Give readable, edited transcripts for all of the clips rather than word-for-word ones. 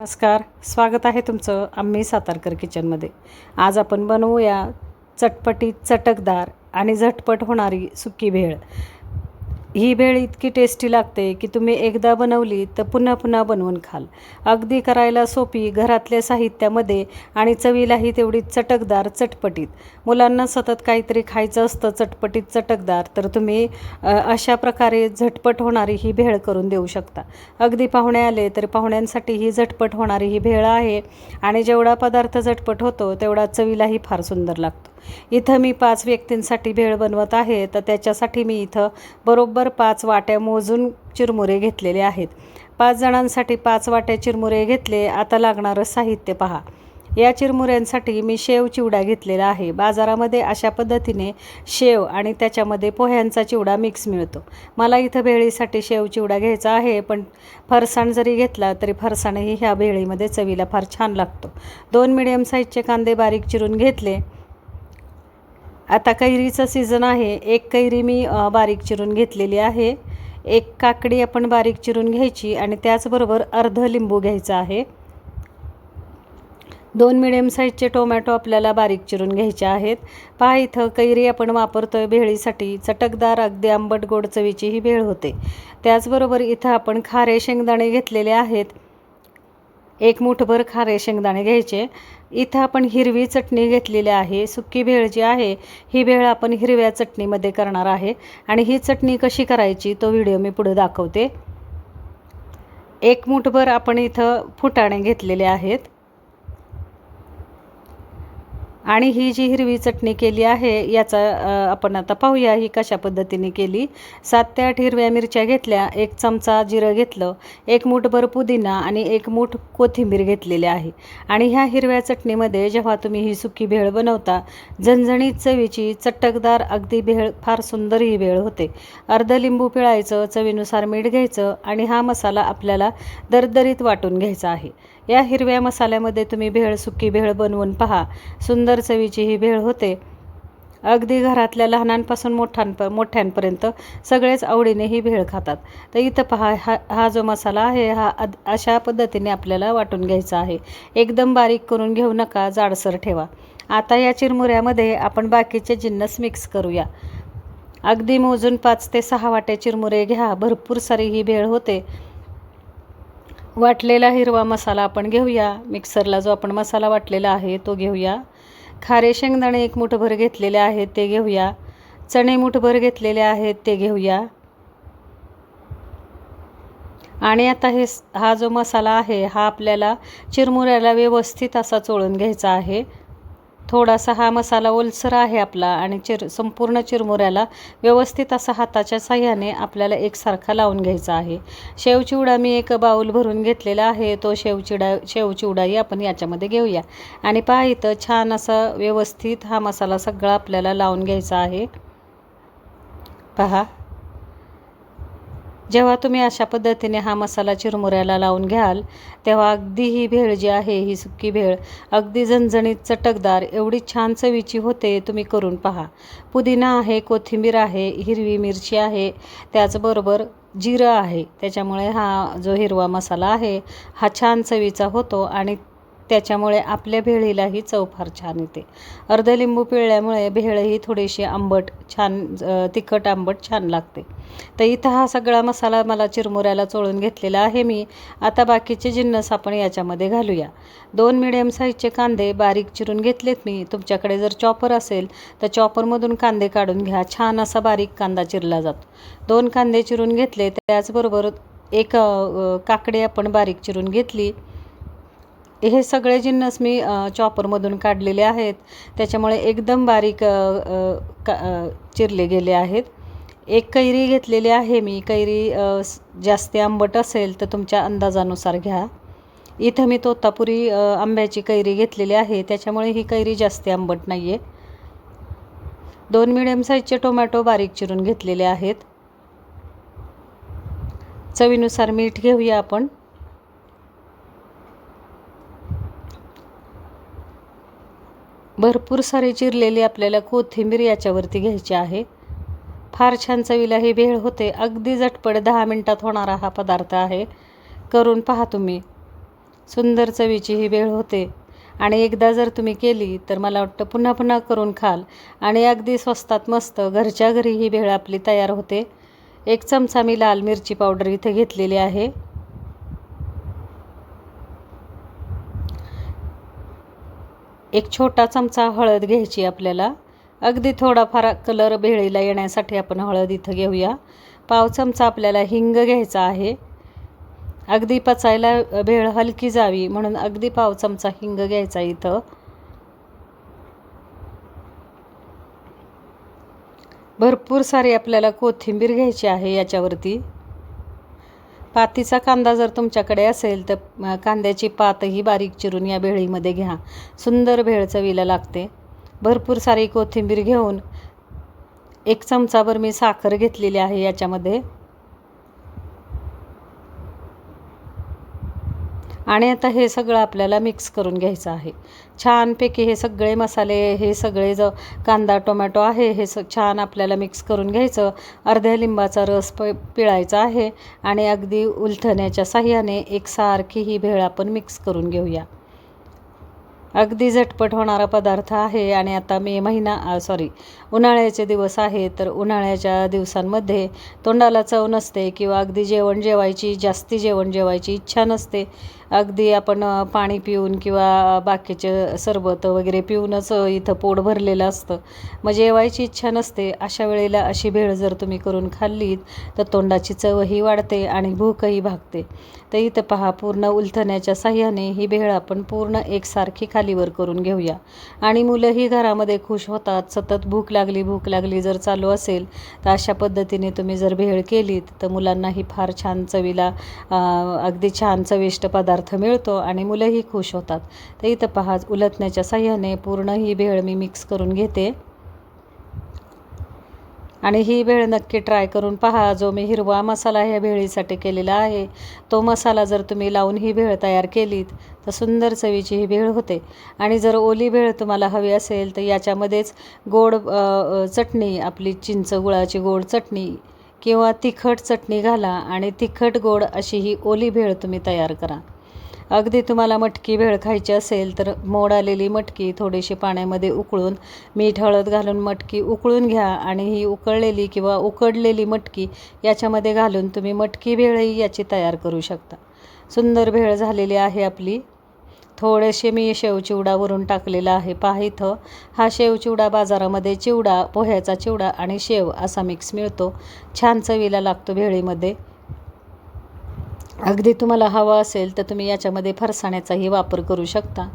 नमस्कार, स्वागत आहे तुमचं आम्ही सातारकर किचनमध्ये। आज आपण बनवूया चटपटीत, चटकदार आणि झटपट होणारी सुकी भेळ। ही भेळ इतकी टेस्टी लागते की तुम्ही एकदा बनवली तर पुन्हा पुन्हा बनवून खाल। अगदी करायला सोपी, घरातल्या साहित्यामध्ये आणि चवीलाही तेवढी चटकदार, चटपटीत। मुलांना सतत काहीतरी खायचं असतं चटपटीत, चटकदार, तर तुम्ही अशा प्रकारे झटपट होणारी ही भेळ करून देऊ शकता। अगदी पाहुणे आले तर पाहुण्यांसाठी ही झटपट होणारी ही भेळ आहे आणि जेवढा पदार्थ झटपट होतो तेवढा चवीलाही फार सुंदर लागतो। इथं मी 5 व्यक्तींसाठी भेळ बनवत आहे, तर त्याच्यासाठी मी इथं बरोबर 5 वाट्या मोजून चिरमुरे घेतलेले आहेत। 5 जणांसाठी 5 वाट्या चिरमुरे घेतले। आता लागणारं साहित्य पहा। या चिरमुऱ्यांसाठी मी शेव चिवडा घेतलेला आहे। बाजारामध्ये अशा पद्धतीने शेव आणि त्याच्यामध्ये पोह्यांचा चिवडा मिक्स मिळतो। मला इथं भेळीसाठी शेव चिवडा घ्यायचा आहे, पण फरसाण जरी घेतला तरी फरसाणही ह्या भेळीमध्ये चवीला फार छान लागतो। 2 मीडियम साईजचे कांदे बारीक चिरून घेतले। आता कैरीचा सीझन आहे, एक कैरी मी बारीक चिरून घेतलेली आहे। एक काकडी आपण बारीक चिरून घ्यायची आणि त्याचबरोबर अर्ध लिंबू घ्यायचा आहे। 2 मीडियम साईजचे टोमॅटो आपल्याला बारीक चिरून घ्यायचे आहेत। पहा, इथं कैरी आपण वापरतोय भेळीसाठी। चटकदार, अगदी आंबट गोड चवीची ही भेळ होते। त्याचबरोबर इथं आपण खारे शेंगदाणे घेतलेले आहेत। 1 मूठभर खारे शेंगदाणे घ्यायचे। इथं आपण हिरवी चटणी घेतलेली आहे। सुकी भेळ जी आहे ही भेळ आपण हिरव्या चटणीमध्ये करणार आहे आणि ही चटणी कशी करायची तो व्हिडिओ मी पुढे दाखवते। 1 मूठभर आपण इथं फुटाणे घेतलेले आहेत आणि ही जी हिरवी चटणी केली आहे याचा आपण आता पाहूया ही कशा पद्धतीने केली। 7 ते 8 हिरव्या मिरच्या घेतल्या, 1 चमचा जिरं घेतलं, 1 मूठभर पुदिना आणि 1 मूठ कोथिंबीर घेतलेली आहे। आणि ह्या हिरव्या चटणीमध्ये जेव्हा तुम्ही ही सुकी भेळ बनवता, झणझणीत चवीची, चटकदार अगदी भेळ, फार सुंदर ही भेळ होते। अर्ध लिंबू पिळायचं, चवीनुसार मीठ घ्यायचं आणि हा मसाला आपल्याला दरदरीत वाटून घ्यायचा आहे। या हिरव्या मसाल्यामध्ये तुम्ही भेळ, सुकी भेळ बनवून पहा। सुंदर चवीची ही भेळ होते। अगदी घरातल्या लहानांपासून मोठ्यांपर्यंत सगळेच आवडीने ही भेळ खातात। तर इथं पहा, हा जो मसाला आहे हा अशा पद्धतीने आपल्याला वाटून घ्यायचा आहे। एकदम बारीक करून घेऊ नका, जाडसर ठेवा। आता या चिरमुऱ्यामध्ये आपण बाकीचे जिन्नस मिक्स करूया। अगदी मोजून 5 ते 6 वाट्या चिरमुरे घ्या, भरपूर सारी ही भेळ होते। वाटलेला हिरवा मसाला आपण घेऊया। मिक्सरला जो आपण मसाला वाटलेला आहे तो घेऊया। खारे शेंगदाणे 1 मूठभर घेतलेले आहेत ते घेऊया। चणे मूठभर घेतलेले आहेत ते घेऊया। आणि आता हा जो मसाला आहे हा आपल्याला चिरमुऱ्याला व्यवस्थित असा चोळून घ्यायचा आहे। थोडासा हा मसाला ओलसर आहे आपला आणि संपूर्ण चिरमुऱ्याला व्यवस्थित असा हाताच्या साह्याने आपल्याला एकसारखा लावून घ्यायचा आहे। शेवचिवडा मी 1 बाऊल भरून घेतलेला आहे, तो शेवचिवडाही आपण याच्यामध्ये घेऊया। आणि पहा, इथं छान असा व्यवस्थित हा मसाला सगळा आपल्याला लावून घ्यायचा आहे। पहा, जेव्हा तुम्ही अशा पद्धतीने हा मसाला चिरमुऱ्याला लावून घ्याल तेव्हा अगदी ही भेळ जी आहे, ही सुकी भेळ अगदी झणझणीत, चटकदार, एवढी छान चवीची होते। तुम्ही करून पहा। पुदिना आहे, कोथिंबीर आहे, हिरवी मिरची आहे, त्याचबरोबर जिरं आहे। त्याच्यामुळे हा जो हिरवा मसाला आहे हा छान चवीचा होतो आणि त्याच्यामुळे आपल्या भेळीलाही चव फार छान येते। अर्ध लिंबू पिळल्यामुळे भेळही थोडीशी आंबट, छान तिखट आंबट छान लागते। तर इथं हा सगळा मसाला मला चिरमुऱ्याला चोळून घेतलेला आहे मी। आता बाकीचे जिन्नस आपण याच्यामध्ये घालूया। 2 मीडियम साईजचे कांदे बारीक चिरून घेतलेत मी। तुमच्याकडे जर चॉपर असेल तर चॉपरमधून कांदे काढून घ्या, छान असा बारीक कांदा चिरला जातो। 2 कांदे चिरून घेतले, त्याचबरोबर 1 काकडी आपण बारीक चिरून घेतली। हे सगळे जिन्नस मी चॉपरमधून काढलेले आहेत, त्याच्यामुळे एकदम बारीक चिरले गेले आहेत। 1 कैरी घेतलेली आहे मी। कैरी जास्त आंबट असेल तर तुमच्या अंदाजानुसार घ्या। इथं मी तोतापुरी आंब्याची कैरी घेतलेली आहे, त्याच्यामुळे ही कैरी जास्त आंबट नाही आहे। 2 मीडियम साईजचे टोमॅटो बारीक चिरून घेतलेले आहेत। चवीनुसार मीठ घेऊया आपण। भरपूर सारी चिरलेली आपल्याला कोथिंबीर याच्यावरती घ्यायची आहे। फार छान चवीला ही भेळ होते। अगदी झटपट 10 मिनिटात होणारा हा पदार्थ आहे। करून पहा तुम्ही। सुंदर चवीची ही भेळ होते आणि एकदा जर तुम्ही केली तर मला वाटतं पुन्हा पुन्हा करून खाल आणि अगदी स्वस्तात मस्त घरच्या घरी ही भेळ आपली तयार होते. 1 चमचा मी लाल मिरची पावडर इथे घेतलेली आहे. एक छोटा चमचा हळद घ्यायची आपल्याला. अगदी थोडाफार कलर भेळीला येण्यासाठी आपण हळद इथं घेऊया. पाव चमचा आपल्याला हिंग घ्यायचा आहे. अगदी पचायला भेळ हलकी जावी म्हणून अगदी पाव चमचा हिंग घ्यायचा इथं. भरपूर सारी आपल्याला कोथिंबीर घ्यायची आहे याच्यावरती. पातीचा कांदा जर तुमच्याकडे असेल तर कांद्याची पातही बारीक चिरून या भेळीमध्ये घ्या. सुंदर भेळ चवीला लागते. भरपूर सारी कोथिंबीर घेऊन 1 चमचाभर मी साखर घेतलेली आहे याच्यामध्ये. आणि आता हे सगळं आपल्याला मिक्स करून घ्यायचं आहे. छानपैकी हे सगळे मसाले, हे सगळे जो कांदा टोमॅटो आहे हे छान आपल्याला मिक्स करून घ्यायचं. अर्ध्या लिंबाचा रस पिळायचा आहे आणि अगदी उलथण्याच्या साह्याने एकसारखी ही भेळ आपण मिक्स करून घेऊया. अगदी झटपट होणारा पदार्थ आहे आणि आता उन्हाळ्याचे दिवस आहे तर उन्हाळ्याच्या दिवसांमध्ये तोंडाला चव नसते किंवा अगदी जास्ती जेवण जेवायची इच्छा नसते. अगदी आपण पाणी पिऊन किंवा बाकीचे सरबत वगैरे पिऊनच इथं पोट भरलेलं असतं. मग जेवायची इच्छा नसते. अशा वेळेला अशी भेळ जर तुम्ही करून खाल्लीत तर तोंडाची चवही वाढते आणि भूकही भागते. तर इथं पहा, पूर्ण उलथण्याच्या साह्याने ही भेळ आपण पूर्ण एकसारखी खालीवर करून घेऊया. आणि मुलंही घरामध्ये खुश होतात. सतत भूक लागली जर चालू असेल तर अशा पद्धतीने तुम्ही जर भेळ केलीत तर मुलांनाही फार छान चवीला अगदी छान चविष्ट पदार्थ मिळतो आणि मुलंही खुश होतात. तर इथं पहा, उलथण्याच्या साह्याने पूर्ण ही भेळ मी मिक्स करून घेते. आणि ही भेळ नक्की ट्राय करून पहा. जो मी हिरवा मसाला ह्या भेळीसाठी केलेला आहे तो मसाला जर तुम्ही लावून ही भेळ तयार केलीत तर सुंदर चवीची ही भेळ होते. आणि जर ओली भेळ तुम्हाला हवी असेल तर याच्यामध्येच गोड चटणी, आपली चिंच गुळाची गोड चटणी किंवा तिखट चटणी घाला आणि तिखट गोड अशी ही ओली भेळ तुम्ही तयार करा. अगदी तुम्हाला मटकी भेळ खायची असेल तर मोड आलेली मटकी थोडीशी पाण्यामध्ये उकळून मीठ हळद घालून मटकी उकळून घ्या आणि ही उकळलेली किंवा उकडलेली मटकी याच्यामध्ये घालून तुम्ही मटकी भेळही याची तयार करू शकता. सुंदर भेळ झालेली आहे आपली. थोडेसे मी शेवचिवडा वरून टाकलेला आहे. पहा इथं हा शेवचिवडा बाजारामध्ये चिवडा, पोह्याचा चिवडा आणि शेव असा मिक्स मिळतो. छान चवीला लागतो भेळीमध्ये. अगदी तुम्हाला हवा असेल तर तुम्ही याच्यामध्ये फरसाण्याचाही वापर करू शकता.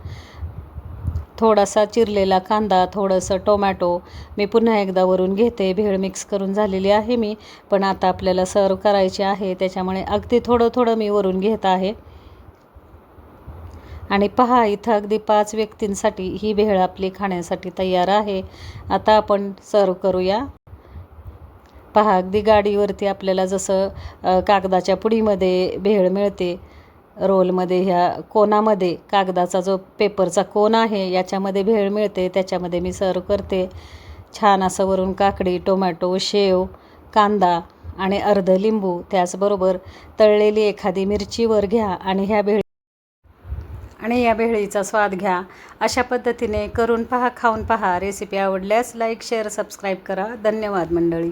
थोडासा चिरलेला कांदा, थोडंसं टोमॅटो मी पुन्हा एकदा वरून घेते. भेळ मिक्स करून झालेली आहे मी, पण आता आपल्याला सर्व करायची आहे त्याच्यामुळे अगदी थोडं मी वरून घेत आहे. आणि पहा इथं अगदी 5 व्यक्तींसाठी ही भेळ आपली खाण्यासाठी तयार आहे. आता आपण सर्व करूया. पहा, अगदी गाडीवरती आपल्याला जसं कागदाच्या पुडीमध्ये भेळ मिळते, रोलमध्ये ह्या कोनामध्ये कागदाचा जो पेपरचा कोन आहे याच्यामध्ये भेळ मिळते, त्याच्यामध्ये मी सर्व करते. छान असं वरून काकडी, टोमॅटो, शेव, कांदा आणि अर्ध लिंबू, त्याचबरोबर तळलेली एखादी मिरची वर घ्या आणि या भेळीचा स्वाद घ्या. अशा पद्धतीने करून पहा, खाऊन पहा. रेसिपी आवडल्यास लाईक, शेअर, सबस्क्राईब करा. धन्यवाद मंडळी.